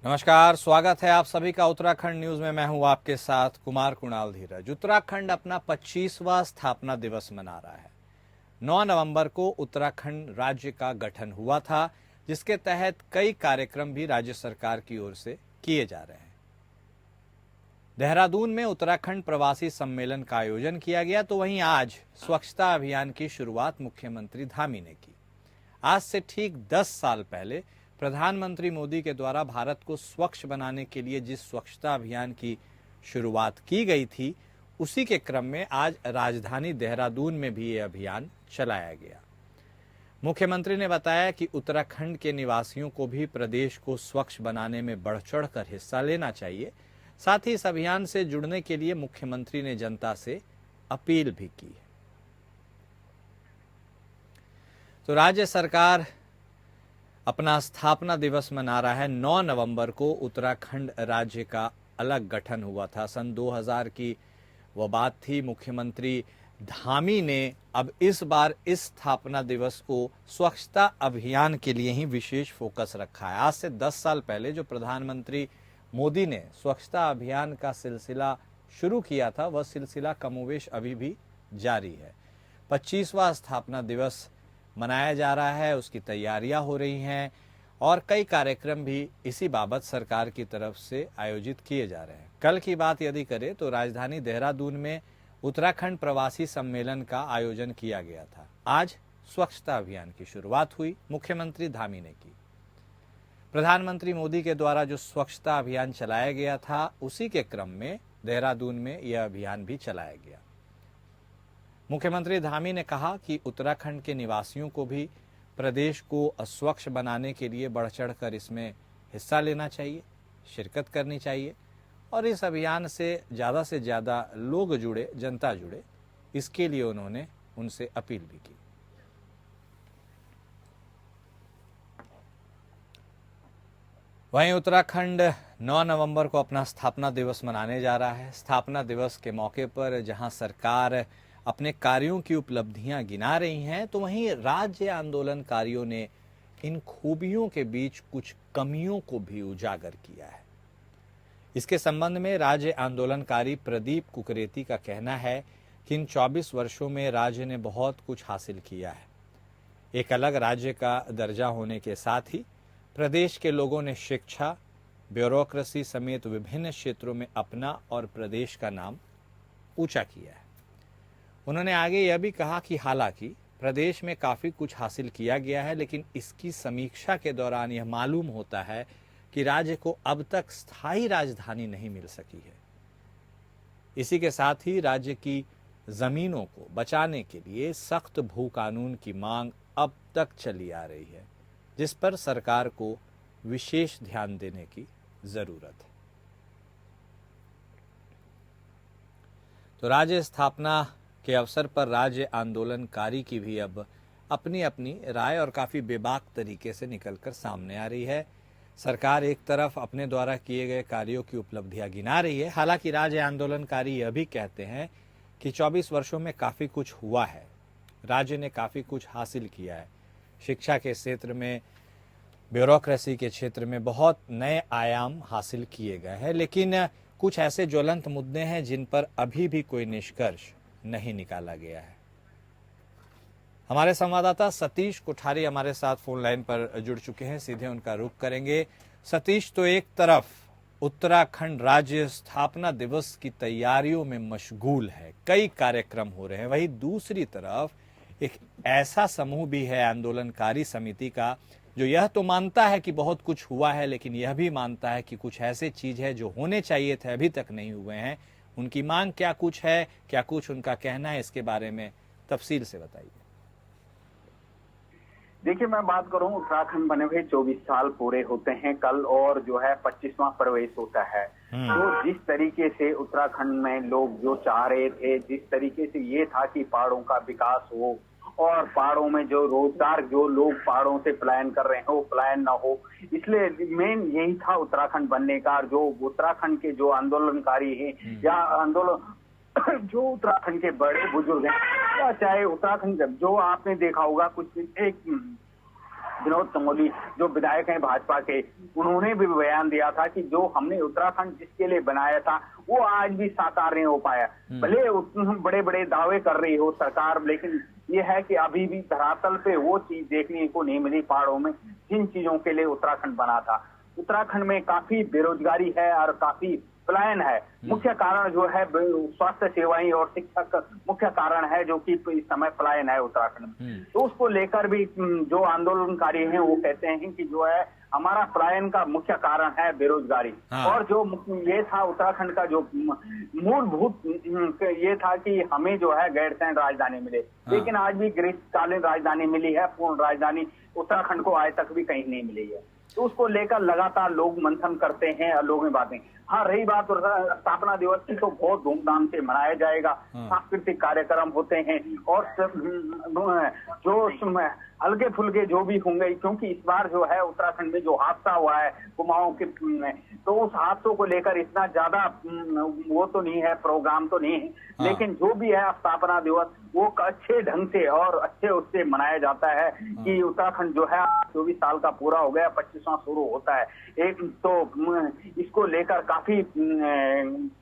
नमस्कार, स्वागत है आप सभी का उत्तराखंड न्यूज में। मैं हूं आपके साथ कुमार कुणाल धीरज। उत्तराखंड अपना 25वां स्थापना दिवस मना रहा है। 9 नवंबर को उत्तराखंड राज्य का गठन हुआ था, जिसके तहत कई कार्यक्रम भी राज्य सरकार की ओर से किए जा रहे हैं। देहरादून में उत्तराखंड प्रवासी सम्मेलन का आयोजन किया गया, तो वहीं आज स्वच्छता अभियान की शुरुआत मुख्यमंत्री धामी ने की। आज से ठीक 10 साल पहले प्रधानमंत्री मोदी के द्वारा भारत को स्वच्छ बनाने के लिए जिस स्वच्छता अभियान की शुरुआत की गई थी, उसी के क्रम में आज राजधानी देहरादून में भी ये अभियान चलाया गया। मुख्यमंत्री ने बताया कि उत्तराखंड के निवासियों को भी प्रदेश को स्वच्छ बनाने में बढ़ चढ़कर हिस्सा लेना चाहिए। साथ ही इस अभियान से जुड़ने के लिए मुख्यमंत्री ने जनता से अपील भी की है। तो राज्य सरकार अपना स्थापना दिवस मना रहा है। 9 नवंबर को उत्तराखंड राज्य का अलग गठन हुआ था। सन 2000 की वह बात थी। मुख्यमंत्री धामी ने अब इस बार इस स्थापना दिवस को स्वच्छता अभियान के लिए ही विशेष फोकस रखा है। आज से 10 साल पहले जो प्रधानमंत्री मोदी ने स्वच्छता अभियान का सिलसिला शुरू किया था, वह सिलसिला कमोवेश अभी भी जारी है। 25वां स्थापना दिवस मनाया जा रहा है, उसकी तैयारियां हो रही हैं और कई कार्यक्रम भी इसी बाबत सरकार की तरफ से आयोजित किए जा रहे हैं। कल की बात यदि करें तो राजधानी देहरादून में उत्तराखंड प्रवासी सम्मेलन का आयोजन किया गया था। आज स्वच्छता अभियान की शुरुआत हुई, मुख्यमंत्री धामी ने की। प्रधानमंत्री मोदी के द्वारा जो स्वच्छता अभियान चलाया गया था, उसी के क्रम में देहरादून में यह अभियान भी चलाया गया। मुख्यमंत्री धामी ने कहा कि उत्तराखंड के निवासियों को भी प्रदेश को अस्वच्छ बनाने के लिए बढ़ चढ़कर इसमें हिस्सा लेना चाहिए, शिरकत करनी चाहिए और इस अभियान से ज़्यादा लोग जुड़े, जनता जुड़े, इसके लिए उन्होंने उनसे अपील भी की। वहीं उत्तराखंड 9 नवंबर को अपना स्थापना दिवस मनाने जा रहा है। स्थापना दिवस के मौके पर जहां सरकार अपने कार्यों की उपलब्धियां गिना रही हैं, तो वहीं राज्य आंदोलनकारियों ने इन खूबियों के बीच कुछ कमियों को भी उजागर किया है। इसके संबंध में राज्य आंदोलनकारी प्रदीप कुकरेती का कहना है कि इन 24 वर्षों में राज्य ने बहुत कुछ हासिल किया है। एक अलग राज्य का दर्जा होने के साथ ही प्रदेश के लोगों ने शिक्षा, ब्यूरोक्रेसी समेत विभिन्न क्षेत्रों में अपना और प्रदेश का नाम ऊंचा किया है। उन्होंने आगे यह भी कहा कि हालांकि प्रदेश में काफ़ी कुछ हासिल किया गया है, लेकिन इसकी समीक्षा के दौरान यह मालूम होता है कि राज्य को अब तक स्थायी राजधानी नहीं मिल सकी है। इसी के साथ ही राज्य की जमीनों को बचाने के लिए सख्त भू कानून की मांग अब तक चली आ रही है, जिस पर सरकार को विशेष ध्यान देने की जरूरत है। तो राज्य स्थापना के अवसर पर राज्य आंदोलनकारी की भी अब अपनी अपनी राय और काफ़ी बेबाक तरीके से निकलकर सामने आ रही है। सरकार एक तरफ अपने द्वारा किए गए कार्यों की उपलब्धियां गिना रही है, हालांकि राज्य आंदोलनकारी यह भी कहते हैं कि 24 वर्षों में काफ़ी कुछ हुआ है, राज्य ने काफ़ी कुछ हासिल किया है। शिक्षा के क्षेत्र में, ब्यूरोक्रेसी के क्षेत्र में बहुत नए आयाम हासिल किए गए हैं, लेकिन कुछ ऐसे ज्वलंत मुद्दे हैं जिन पर अभी भी कोई निष्कर्ष नहीं निकाला गया है। हमारे संवाददाता सतीश कोठारी हमारे साथ फोन लाइन पर जुड़ चुके हैं, सीधे उनका रुख करेंगे। सतीश, तो एक तरफ उत्तराखंड राज्य स्थापना दिवस की तैयारियों में मशगूल है, कई कार्यक्रम हो रहे हैं, वहीं दूसरी तरफ एक ऐसा समूह भी है आंदोलनकारी समिति का जो यह तो मानता है कि बहुत कुछ हुआ है, लेकिन यह भी मानता है कि कुछ ऐसे चीज है जो होने चाहिए थे अभी तक नहीं हुए हैं। उनकी मांग क्या कुछ है, क्या कुछ उनका कहना है, इसके बारे में तफसील से बताइए। देखिए, मैं बात करूं, उत्तराखंड बने हुए 24 साल पूरे होते हैं कल, और जो है 25वां प्रवेश होता है। तो जिस तरीके से उत्तराखंड में लोग जो चाह रहे थे, जिस तरीके से ये था कि पहाड़ों का विकास हो और पहाड़ों में जो रोजगार, जो लोग पहाड़ों से पलायन कर रहे हैं वो पलायन ना हो, इसलिए मेन यही था उत्तराखंड बनने का। जो उत्तराखंड के जो आंदोलनकारी हैं या आंदोलन जो उत्तराखंड के बड़े बुजुर्ग हैं, या चाहे उत्तराखंड जो आपने देखा होगा कुछ एक विनोद चमोली जो विधायक हैं भाजपा के, उन्होंने भी बयान दिया था कि जो हमने उत्तराखंड जिसके लिए बनाया था वो आज भी साकार नहीं हो पाया। भले बड़े बड़े दावे कर रही हो सरकार, लेकिन ये है कि अभी भी धरातल पे वो चीज देखने को नहीं मिली पहाड़ों में जिन चीजों के लिए उत्तराखंड बना था। उत्तराखंड में काफी बेरोजगारी है और काफी पलायन है। मुख्य कारण जो है स्वास्थ्य सेवाएं और शिक्षक मुख्य कारण है जो कि इस समय पलायन है उत्तराखंड में। तो उसको लेकर भी जो आंदोलनकारी हैं वो कहते हैं कि जो है हमारा पलायन का मुख्य कारण है बेरोजगारी। और जो ये था उत्तराखंड का जो मूलभूत ये था कि हमें जो है गैरसैंण राजधानी मिले, लेकिन आज भी ग्रीष्मकालीन राजधानी मिली है, पूर्ण राजधानी उत्तराखंड को आज तक भी कहीं नहीं मिली है। तो उसको लेकर लगातार लोग मंथन करते हैं और लोग में बातें। हाँ, रही बात स्थापना दिवस की, तो बहुत धूमधाम से मनाया जाएगा। सांस्कृतिक कार्यक्रम होते हैं और जो हल्के फुल्के जो भी होंगे, क्योंकि इस बार जो है उत्तराखंड में जो हादसा हुआ है कुमाऊं के, तो उस हादसों को लेकर इतना ज्यादा वो तो नहीं है, प्रोग्राम तो नहीं है, लेकिन जो भी है स्थापना दिवस वो अच्छे ढंग से और अच्छे उससे मनाया जाता है कि उत्तराखंड जो है 24 साल का पूरा हो गया, 25वां शुरू होता है। एक तो इसको लेकर काफी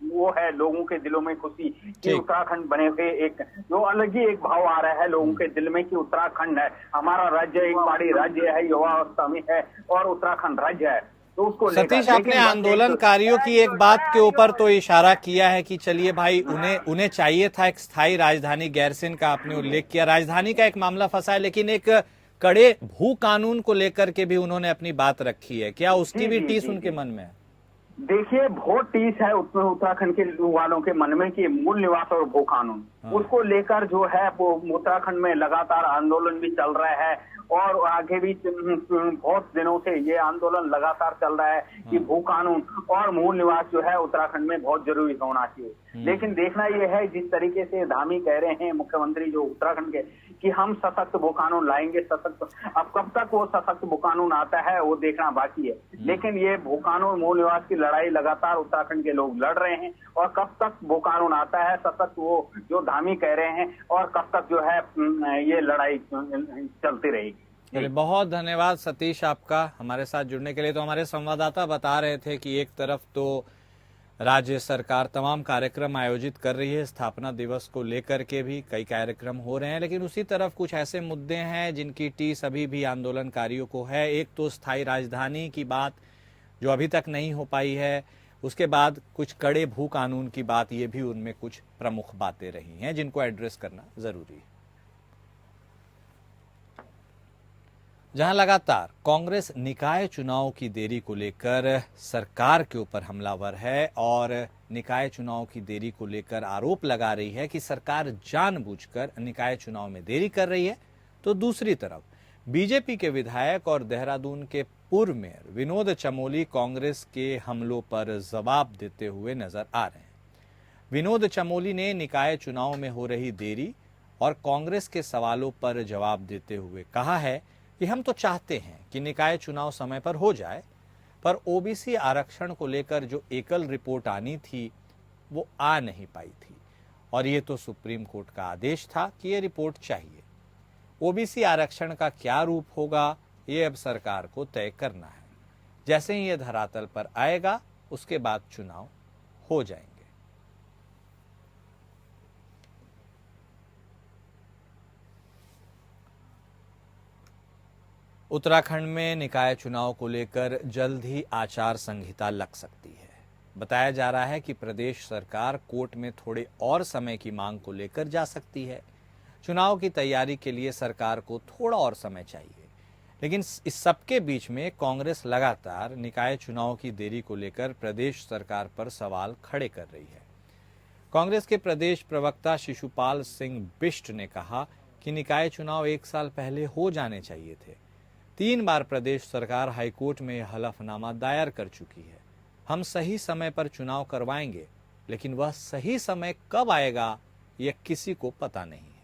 वो है लोगों के दिलों में खुशी कि उत्तराखंड बने हुए एक जो अलग ही एक भाव आ रहा है लोगों के दिल में कि उत्तराखंड है हमारा राज्य, एक पहाड़ी राज्य है, युवावस्था में है और उत्तराखंड राज्य है। तो उसको सतीश, आपने आंदोलनकारियों की एक बात के ऊपर तो इशारा किया है कि चलिए भाई, उन्हें चाहिए था एक स्थायी राजधानी, गैरसैंण का आपने उल्लेख किया, राजधानी का एक मामला फंसा है, लेकिन एक कड़े भू कानून को लेकर के भी उन्होंने अपनी बात रखी है। क्या उसकी भी टीस उनके मन में है? देखिए, बहुत टीस है उसमें उत्तराखंड के वालों के मन में कि मूल निवास और भू कानून, उसको लेकर जो है वो उत्तराखंड में लगातार आंदोलन भी चल रहा है और आगे भी बहुत दिनों से ये आंदोलन लगातार चल रहा है कि भू कानून और मूल निवास जो है उत्तराखंड में बहुत जरूरी होना चाहिए। लेकिन देखना यह है जिस तरीके से धामी कह रहे हैं मुख्यमंत्री जो उत्तराखंड के कि हम सशक्त भू कानून लाएंगे, सशक्त, अब कब तक वो सशक्त भू कानून आता है वो देखना बाकी है। लेकिन ये भू कानून मूल निवास की लड़ाई लगातार उत्तराखंड के लोग लड़ रहे हैं और कब तक भू कानून आता है सशक्त वो जो धामी कह रहे हैं और कब तक जो है ये लड़ाई चलती रहेगी। चलिए, बहुत धन्यवाद सतीश आपका हमारे साथ जुड़ने के लिए। तो हमारे संवाददाता बता रहे थे कि एक तरफ तो राज्य सरकार तमाम कार्यक्रम आयोजित कर रही है, स्थापना दिवस को लेकर के भी कई कार्यक्रम हो रहे हैं, लेकिन उसी तरफ कुछ ऐसे मुद्दे हैं जिनकी टीस अभी भी आंदोलनकारियों को है। एक तो स्थायी राजधानी की बात जो अभी तक नहीं हो पाई है, उसके बाद कुछ कड़े भू कानून की बात, ये भी उनमें कुछ प्रमुख बातें रही हैं जिनको एड्रेस करना जरूरी है। जहां लगातार कांग्रेस निकाय चुनाव की देरी को लेकर सरकार के ऊपर हमलावर है और निकाय चुनाव की देरी को लेकर आरोप लगा रही है कि सरकार जानबूझकर निकाय चुनाव में देरी कर रही है, तो दूसरी तरफ बीजेपी के विधायक और देहरादून के पूर्व मेयर विनोद चमोली कांग्रेस के हमलों पर जवाब देते हुए नजर आ रहे हैं। विनोद चमोली ने निकाय चुनाव में हो रही देरी और कांग्रेस के सवालों पर जवाब देते हुए कहा है कि हम तो चाहते हैं कि निकाय चुनाव समय पर हो जाए, पर ओबीसी आरक्षण को लेकर जो एकल रिपोर्ट आनी थी वो आ नहीं पाई थी और ये तो सुप्रीम कोर्ट का आदेश था कि ये रिपोर्ट चाहिए। ओबीसी आरक्षण का क्या रूप होगा ये अब सरकार को तय करना है। जैसे ही ये धरातल पर आएगा उसके बाद चुनाव हो जाएंगे। उत्तराखंड में निकाय चुनाव को लेकर जल्द ही आचार संहिता लग सकती है। बताया जा रहा है कि प्रदेश सरकार कोर्ट में थोड़े और समय की मांग को लेकर जा सकती है। चुनाव की तैयारी के लिए सरकार को थोड़ा और समय चाहिए, लेकिन इस सबके बीच में कांग्रेस लगातार निकाय चुनाव की देरी को लेकर प्रदेश सरकार पर सवाल खड़े कर रही है। कांग्रेस के प्रदेश प्रवक्ता शिशुपाल सिंह बिष्ट ने कहा कि निकाय चुनाव 1 साल पहले हो जाने चाहिए थे। 3 बार प्रदेश सरकार हाईकोर्ट में हलफनामा दायर कर चुकी है। हम सही समय पर चुनाव करवाएंगे, लेकिन वह सही समय कब आएगा यह किसी को पता नहीं है।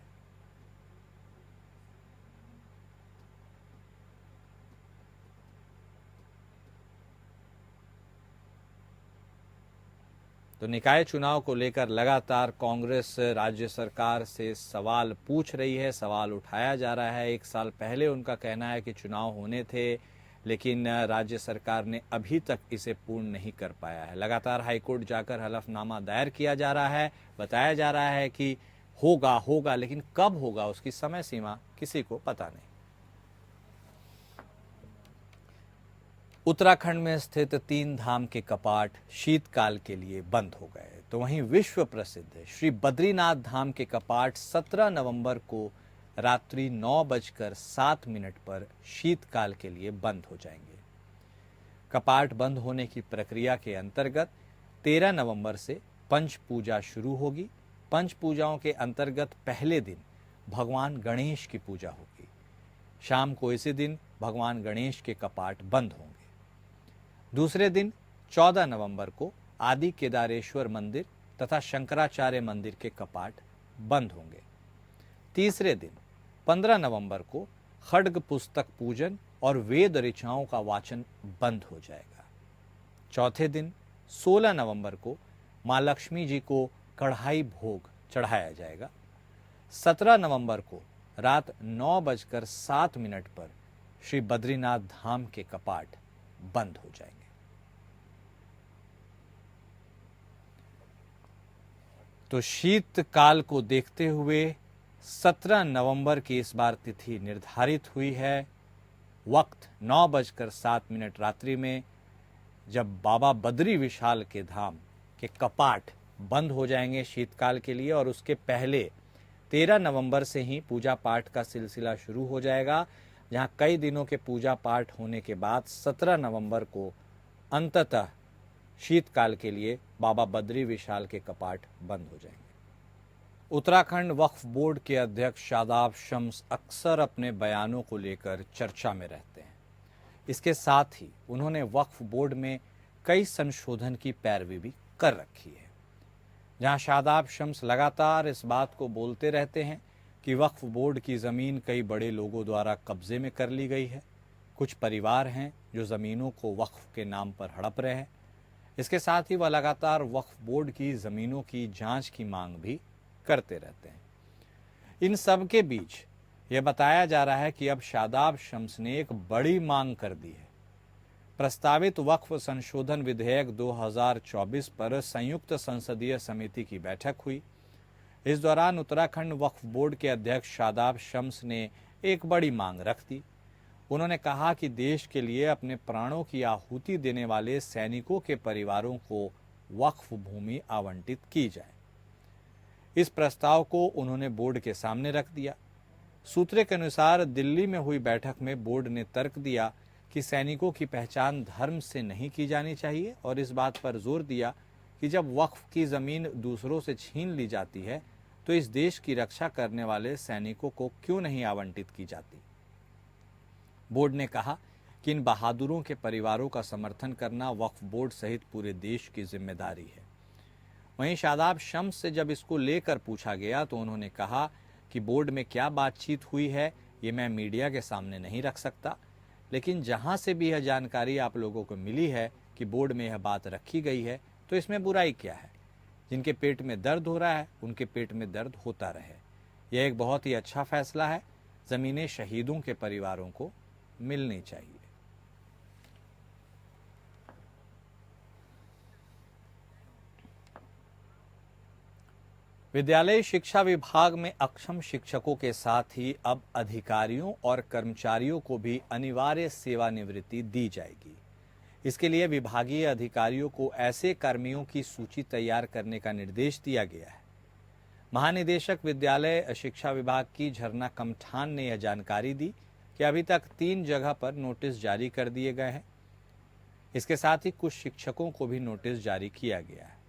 तो निकाय चुनाव को लेकर लगातार कांग्रेस राज्य सरकार से सवाल पूछ रही है, सवाल उठाया जा रहा है। एक साल पहले उनका कहना है कि चुनाव होने थे, लेकिन राज्य सरकार ने अभी तक इसे पूर्ण नहीं कर पाया है। लगातार हाईकोर्ट जाकर हलफनामा दायर किया जा रहा है, बताया जा रहा है कि होगा, लेकिन कब होगा उसकी समय सीमा किसी को पता नहीं। उत्तराखंड में स्थित 3 धाम के कपाट शीतकाल के लिए बंद हो गए, तो वहीं विश्व प्रसिद्ध श्री बद्रीनाथ धाम के कपाट 17 नवंबर को रात्रि 9:07 पर शीतकाल के लिए बंद हो जाएंगे। कपाट बंद होने की प्रक्रिया के अंतर्गत 13 नवंबर से पंच पूजा शुरू होगी। पंच पूजाओं के अंतर्गत पहले दिन भगवान गणेश की पूजा होगी। शाम को इसी दिन भगवान गणेश के कपाट बंद होंगे। दूसरे दिन 14 नवंबर को आदि केदारेश्वर मंदिर तथा शंकराचार्य मंदिर के कपाट बंद होंगे। तीसरे दिन 15 नवंबर को खड्ग पुस्तक पूजन और वेद ऋचाओं का वाचन बंद हो जाएगा। चौथे दिन 16 नवंबर को मां लक्ष्मी जी को कढ़ाई भोग चढ़ाया जाएगा। 17 नवंबर को रात 9:07 पर श्री बद्रीनाथ धाम के कपाट बंद हो जाएंगे। तो शीतकाल को देखते हुए 17 नवंबर की इस बार तिथि निर्धारित हुई है। वक्त 9:07 रात्रि में, जब बाबा बद्री विशाल के धाम के कपाट बंद हो जाएंगे शीतकाल के लिए, और उसके पहले 13 नवंबर से ही पूजा पाठ का सिलसिला शुरू हो जाएगा, जहां कई दिनों के पूजा पाठ होने के बाद 17 नवंबर को अंततः शीतकाल के लिए बाबा बद्री विशाल के कपाट बंद हो जाएंगे। उत्तराखंड वक्फ बोर्ड के अध्यक्ष शादाब शम्स अक्सर अपने बयानों को लेकर चर्चा में रहते हैं। इसके साथ ही उन्होंने वक्फ बोर्ड में कई संशोधन की पैरवी भी कर रखी है, जहां शादाब शम्स लगातार इस बात को बोलते रहते हैं कि वक्फ बोर्ड की ज़मीन कई बड़े लोगों द्वारा कब्जे में कर ली गई है। कुछ परिवार हैं जो ज़मीनों को वक्फ के नाम पर हड़प रहे हैं। इसके साथ ही वह लगातार वक्फ बोर्ड की ज़मीनों की जांच की मांग भी करते रहते हैं। इन सब के बीच यह बताया जा रहा है कि अब शादाब शम्स ने एक बड़ी मांग कर दी है। प्रस्तावित वक्फ संशोधन विधेयक 2024 पर संयुक्त संसदीय समिति की बैठक हुई। इस दौरान उत्तराखंड वक्फ बोर्ड के अध्यक्ष शादाब शम्स ने एक बड़ी मांग रख दी। उन्होंने कहा कि देश के लिए अपने प्राणों की आहुति देने वाले सैनिकों के परिवारों को वक्फ भूमि आवंटित की जाए। इस प्रस्ताव को उन्होंने बोर्ड के सामने रख दिया। सूत्रों के अनुसार दिल्ली में हुई बैठक में बोर्ड ने तर्क दिया कि सैनिकों की पहचान धर्म से नहीं की जानी चाहिए, और इस बात पर जोर दिया कि जब वक्फ की जमीन दूसरों से छीन ली जाती है तो इस देश की रक्षा करने वाले सैनिकों को क्यों नहीं आवंटित की जाती। बोर्ड ने कहा कि इन बहादुरों के परिवारों का समर्थन करना वक्फ बोर्ड सहित पूरे देश की जिम्मेदारी है। वहीं शादाब शम्स से जब इसको लेकर पूछा गया तो उन्होंने कहा कि बोर्ड में क्या बातचीत हुई है ये मैं मीडिया के सामने नहीं रख सकता, लेकिन जहां से भी यह जानकारी आप लोगों को मिली है कि बोर्ड में यह बात रखी गई है तो इसमें बुराई क्या है। जिनके पेट में दर्द हो रहा है उनके पेट में दर्द होता रहे। यह एक बहुत ही अच्छा फैसला है। ज़मीनें शहीदों के परिवारों को मिलनी चाहिए। विद्यालय शिक्षा विभाग में अक्षम शिक्षकों के साथ ही अब अधिकारियों और कर्मचारियों को भी अनिवार्य सेवानिवृत्ति दी जाएगी। इसके लिए विभागीय अधिकारियों को ऐसे कर्मियों की सूची तैयार करने का निर्देश दिया गया है। महानिदेशक विद्यालय शिक्षा विभाग की झरना कमठान ने यह जानकारी दी कि अभी तक 3 जगह पर नोटिस जारी कर दिए गए हैं। इसके साथ ही कुछ शिक्षकों को भी नोटिस जारी किया गया है।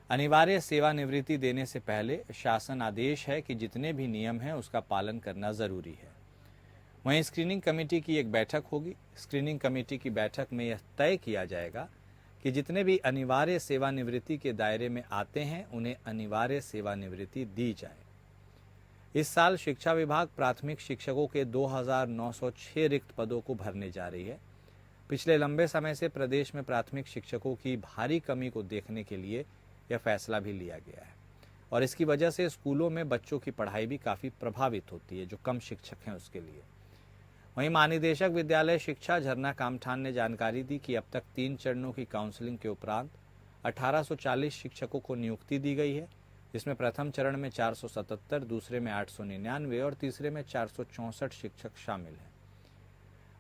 अनिवार्य सेवानिवृत्ति देने से पहले शासन आदेश है कि जितने भी नियम हैं उसका पालन करना जरूरी है। वहीं स्क्रीनिंग कमेटी की एक बैठक होगी। स्क्रीनिंग कमेटी की बैठक में यह तय किया जाएगा कि जितने भी अनिवार्य सेवानिवृत्ति के दायरे में आते हैं उन्हें अनिवार्य सेवानिवृत्ति दी जाए। इस साल शिक्षा विभाग प्राथमिक शिक्षकों के 2906 रिक्त पदों को भरने जा रही है। पिछले लंबे समय से प्रदेश में प्राथमिक शिक्षकों की भारी कमी को देखने के लिए यह फैसला भी लिया गया है और इसकी वजह से स्कूलों में बच्चों की पढ़ाई भी काफ़ी प्रभावित होती है, जो कम शिक्षक हैं उसके लिए। वहीं महानिदेशक विद्यालय शिक्षा झरना कामठान ने जानकारी दी कि अब तक 3 चरणों की काउंसलिंग के उपरांत 1840 शिक्षकों को नियुक्ति दी गई है, जिसमें प्रथम चरण में 477, दूसरे में 899 और तीसरे में 464 शिक्षक शामिल हैं।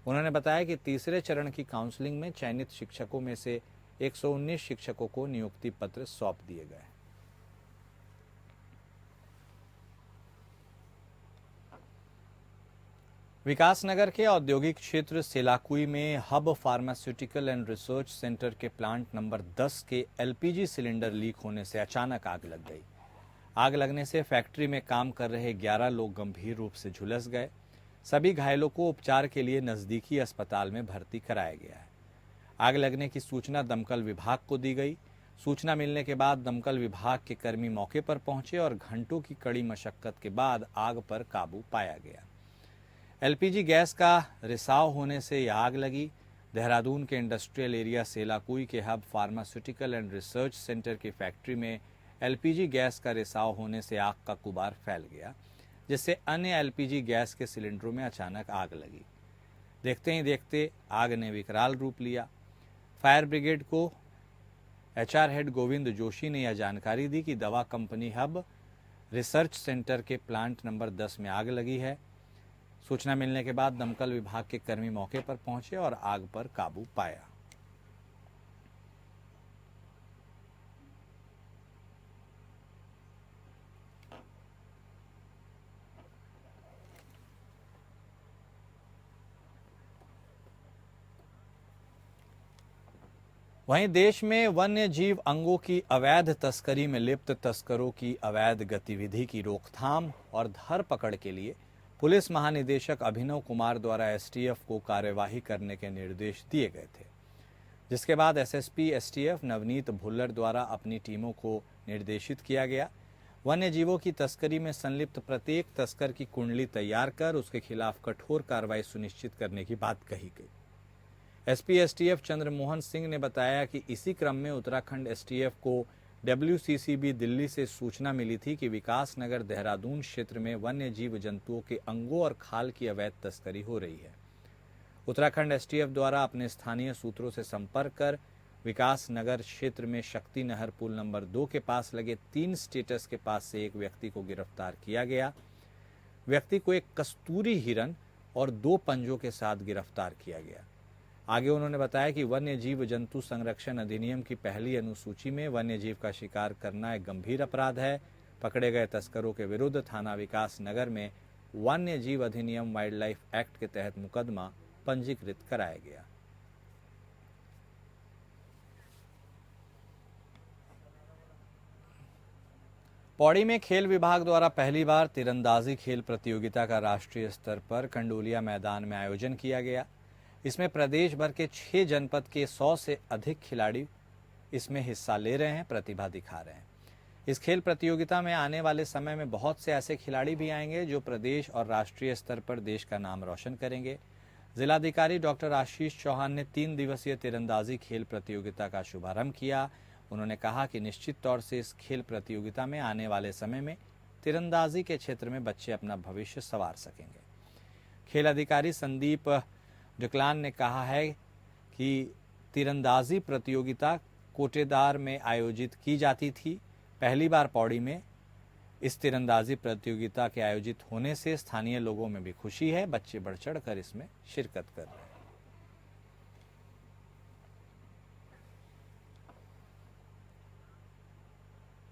उन्होंने बताया कि तीसरे चरण की काउंसलिंग में चयनित शिक्षकों में से 119 शिक्षकों को नियुक्ति पत्र सौंप दिए गए। विकासनगर के औद्योगिक क्षेत्र सेलाकुई में hub pharmaceutical and research centre के प्लांट नंबर 10 के एलपीजी सिलेंडर लीक होने से अचानक आग लग गई। आग लगने से फैक्ट्री में काम कर रहे 11 लोग गंभीर रूप से झुलस गए। सभी घायलों को उपचार के लिए नजदीकी अस्पताल में भर्ती कराया गया है। आग लगने की सूचना दमकल विभाग को दी गई। सूचना मिलने के बाद दमकल विभाग के कर्मी मौके पर पहुंचे और घंटों की कड़ी मशक्कत के बाद आग पर काबू पाया गया। एलपीजी गैस का रिसाव होने से यह आग लगी। देहरादून के इंडस्ट्रियल एरिया सेलाकुई के hub pharmaceutical and research centre की फैक्ट्री में एलपीजी गैस का रिसाव होने से आग का गुबार फैल गया, जिससे अन्य एलपीजी गैस के सिलेंडरों में अचानक आग लगी। देखते ही देखते आग ने विकराल रूप लिया। फायर ब्रिगेड को एचआर हेड गोविंद जोशी ने यह जानकारी दी कि दवा कंपनी हब रिसर्च सेंटर के प्लांट नंबर 10 में आग लगी है। सूचना मिलने के बाद दमकल विभाग के कर्मी मौके पर पहुंचे और आग पर काबू पाया। वहीं देश में वन्य जीव अंगों की अवैध तस्करी में लिप्त तस्करों की अवैध गतिविधि की रोकथाम और धरपकड़ के लिए पुलिस महानिदेशक अभिनव कुमार द्वारा एसटीएफ को कार्यवाही करने के निर्देश दिए गए थे, जिसके बाद एसएसपी एसटीएफ नवनीत भुल्लर द्वारा अपनी टीमों को निर्देशित किया गया। वन्य जीवों की तस्करी में संलिप्त प्रत्येक तस्कर की कुंडली तैयार कर उसके खिलाफ कठोर कार्रवाई सुनिश्चित करने की बात कही गई। एसपी एसटीएफ चंद्रमोहन सिंह ने बताया कि इसी क्रम में उत्तराखंड एसटीएफ को डब्ल्यूसीसीबी दिल्ली से सूचना मिली थी कि विकासनगर देहरादून क्षेत्र में वन्य जीव जंतुओं के अंगों और खाल की अवैध तस्करी हो रही है। उत्तराखंड एसटीएफ द्वारा अपने स्थानीय सूत्रों से संपर्क कर विकासनगर क्षेत्र में शक्ति नहर पुल नंबर 2 के पास लगे 3 स्टेटस के पास से एक व्यक्ति को गिरफ्तार किया गया। व्यक्ति को एक कस्तूरी हिरन और 2 पंजों के साथ गिरफ्तार किया गया। आगे उन्होंने बताया कि वन्य जीव जंतु संरक्षण अधिनियम की पहली अनुसूची में वन्य जीव का शिकार करना एक गंभीर अपराध है। पकड़े गए तस्करों के विरुद्ध थाना विकास नगर में वन्य जीव अधिनियम वाइल्ड लाइफ एक्ट के तहत मुकदमा पंजीकृत कराया गया। पौड़ी में खेल विभाग द्वारा पहली बार तीरंदाजी खेल प्रतियोगिता का राष्ट्रीय स्तर पर कंडोलिया मैदान में आयोजन किया गया। इसमें प्रदेश भर के 6 जनपद के 100 से अधिक खिलाड़ी इसमें हिस्सा ले रहे हैं, प्रतिभा दिखा रहे हैं। इस खेल प्रतियोगिता में आने वाले समय में बहुत से ऐसे खिलाड़ी भी आएंगे जो प्रदेश और राष्ट्रीय स्तर पर देश का नाम रोशन करेंगे। जिलाधिकारी डॉक्टर आशीष चौहान ने 3 दिवसीय तीरंदाजी खेल प्रतियोगिता का शुभारंभ किया। उन्होंने कहा कि निश्चित तौर से इस खेल प्रतियोगिता में आने वाले समय में तीरंदाजी के क्षेत्र में बच्चे अपना भविष्य संवार सकेंगे। खेल अधिकारी संदीप जुकलान ने कहा है कि तीरंदाजी प्रतियोगिता कोटेदार में आयोजित की जाती थी। पहली बार पौड़ी में इस तीरंदाजी प्रतियोगिता के आयोजित होने से स्थानीय लोगों में भी खुशी है। बच्चे बढ़ चढ़ कर इसमें शिरकत कर रहे हैं।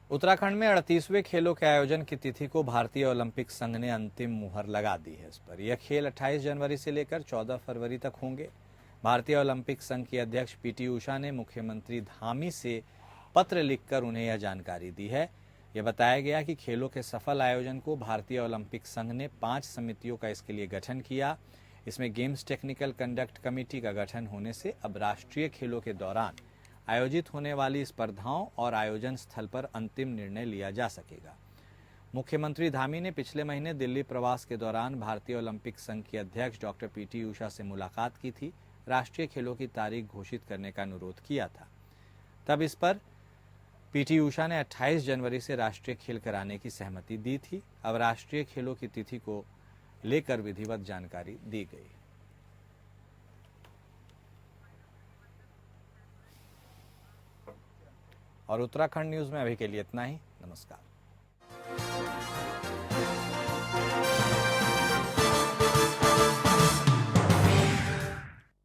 उत्तराखंड में 38वें खेलों के आयोजन की तिथि को भारतीय ओलंपिक संघ ने अंतिम मुहर लगा दी है। इस पर यह खेल 28 जनवरी से लेकर 14 फरवरी तक होंगे। भारतीय ओलंपिक संघ की अध्यक्ष पीटी उषा ने मुख्यमंत्री धामी से पत्र लिखकर उन्हें यह जानकारी दी है। यह बताया गया कि खेलों के सफल आयोजन को भारतीय ओलंपिक संघ ने 5 समितियों का इसके लिए गठन किया। इसमें गेम्स टेक्निकल कंडक्ट कमेटी का गठन होने से अब राष्ट्रीय खेलों के दौरान आयोजित होने वाली स्पर्धाओं और आयोजन स्थल पर अंतिम निर्णय लिया जा सकेगा। मुख्यमंत्री धामी ने पिछले महीने दिल्ली प्रवास के दौरान भारतीय ओलंपिक संघ की अध्यक्ष डॉक्टर पीटी उषा से मुलाकात की थी। राष्ट्रीय खेलों की तारीख घोषित करने का अनुरोध किया था। तब इस पर पीटी उषा ने 28 जनवरी से राष्ट्रीय खेल कराने की सहमति दी थी। अब राष्ट्रीय खेलों की तिथि को लेकर विधिवत जानकारी दी गई। और उत्तराखंड न्यूज में अभी के लिए इतना ही। नमस्कार।